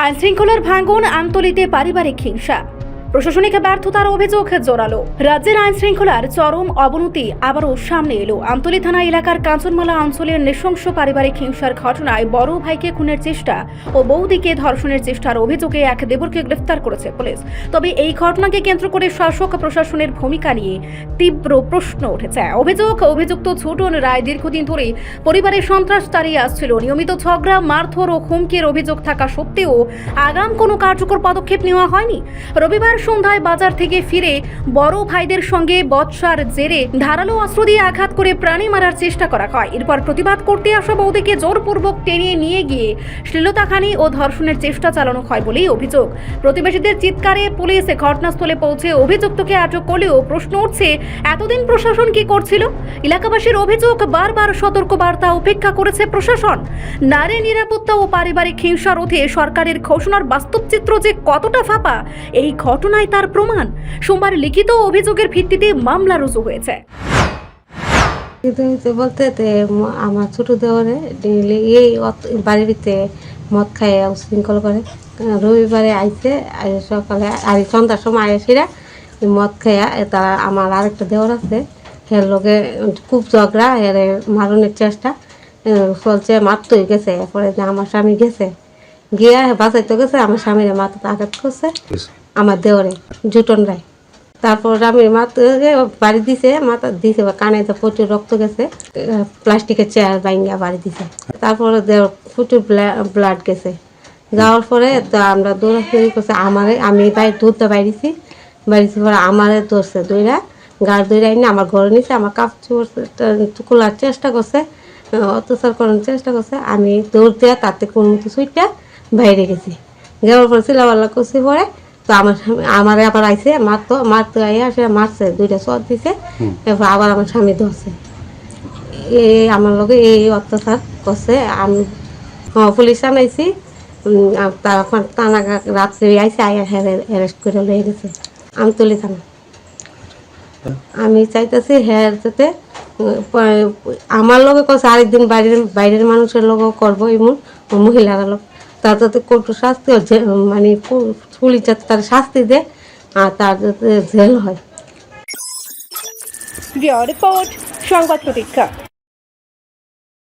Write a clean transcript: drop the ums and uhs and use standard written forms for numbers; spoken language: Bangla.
আইনশৃঙ্খলার ভাঙন, আমতলীতে পারিবারিক হিংসা, প্রশাসনিক ব্যর্থতার অভিযোগ জোরালো। রাজ্যের আইন শৃঙ্খলার চরম অবনতি আবারও সামনে এলো। আমতলী থানা এলাকার কাঞ্চনমালা অঞ্চলের নৃশংস পারিবারিক হিংসার ঘটনায় বড় ভাইকে খুনের চেষ্টা ও বৌদিকে ধর্ষণের চেষ্টার অভিযোগে এক দেবরকে গ্রেফতার করেছে পুলিশ। তবে এই ঘটনাকে কেন্দ্র করে শাসক প্রশাসনের ভূমিকা নিয়ে তীব্র প্রশ্ন উঠেছে। অভিযুক্ত ছোটন রায় দীর্ঘদিন ধরে পরিবারের সন্ত্রাস তাড়িয়ে আসছিল। নিয়মিত ঝগড়া, মারধর ও হুমকির অভিযোগ থাকা সত্ত্বেও আগাম কোনো কার্যকর পদক্ষেপ নেওয়া হয়নি। রবিবার সন্ধ্যায় বাজার থেকে ফিরে বড় ভাইদের সঙ্গে বচসার জেরে ধারালো অস্ত্র দিয়ে আঘাত করে প্রাণী মারার চেষ্টা করা হয়। এরপর প্রতিবাদ করতে আসা বৌদিকে জোরপূর্বক টেনে নিয়ে গিয়ে শ্লীলতাহানি ও ধর্ষণের চেষ্টা চালানো হয় বলেই অভিযোগ। প্রতিবেশীদের চিৎকারে পুলিশ ঘটনাস্থলে পৌঁছে অভিযুক্তকে আটক করলেও প্রশ্ন উঠছে, এতদিন প্রশাসন কি করছিল? এলাকাবাসীর অভিযোগ, বারবার সতর্কবার্তা উপেক্ষা করেছে প্রশাসন। নারী নিরাপত্তা ও পারিবারিক হিংসা রোধে সরকারের ঘোষণার বাস্তব চিত্র যে কতটা ফাঁপা, এই ঘটনায় তার প্রমাণ। সোমবার লিখিত অভিযোগের ভিত্তিতে মামলা রুজু হয়েছে। বলতে আমার ছোট দেওয়ারে ডেইলি এই বাড়ির ভিতরে মদ খায় উশৃঙ্খল করে। রবিবারে আইসে সকালে আর সন্ধ্যার সময় আইসিরা মদ খাইয়া তারা আমার আরেকটা দেওয়ার আছে, এর লোকে খুব ঝগড়া, এর মারণের চেষ্টা চলছে। মারতে হয়ে গেছে, এরপরে আমার স্বামী গেছে, গিয়া বাঁচাইতে গেছে, আমার স্বামীর মাথাতে আঘাত করছে আমার দেওয়ারে জুটন রায়। তারপর আমি মাথা বাড়ি দিছে, মাথা দিছে কানে তো প্রচুর রক্ত গেছে, প্লাস্টিকের চেয়ার ভাঙিয়া বাড়ি দিছে। তারপরে প্রচুর ব্লাড গেছে। যাওয়ার পরে তো আমরা দৌড়াদৌড়ি করছে, আমি দুধটা বাইরেছি পরে আমারে ধরছে, দইরা গাড় দইরা এনে আমার ঘরে নিছে, আমার কাপড় খোলার চেষ্টা করছে, অত্যাচার করার চেষ্টা করছে। আমি দৌড় দেওয়া তাতে কোনো মতো সুইটটা বাইরে গেছি। যাওয়ার পরে চিলাপাল্লা করছি, পরে তো আমার আবার আইসে মারতে আইয়া সে মারছে, দুইটা চট দিছে, এরপর আবার আমার স্বামী ধরছে। এই আমার লগে এই অত্যাচার করছে। আমি পুলিশ আনাইছি, তারপর টানা রাত্রে আইসে আইয়া অ্যারেস্ট করে লয়ে গেছে আমতলী থানা। আমি চাইতেছি হ্যাঁ যাতে আমার লগে করছে, আরেকদিন বাইরের মানুষের লগেও করবো, এমন মহিলার লোক তার যাতে কঠোর শাস্তি, মানে পুলিশ যাতে তার শাস্তি দেয় আর তার যাতে জেল হয়। রিপোর্ট, সংবাদ প্রতীক্ষা।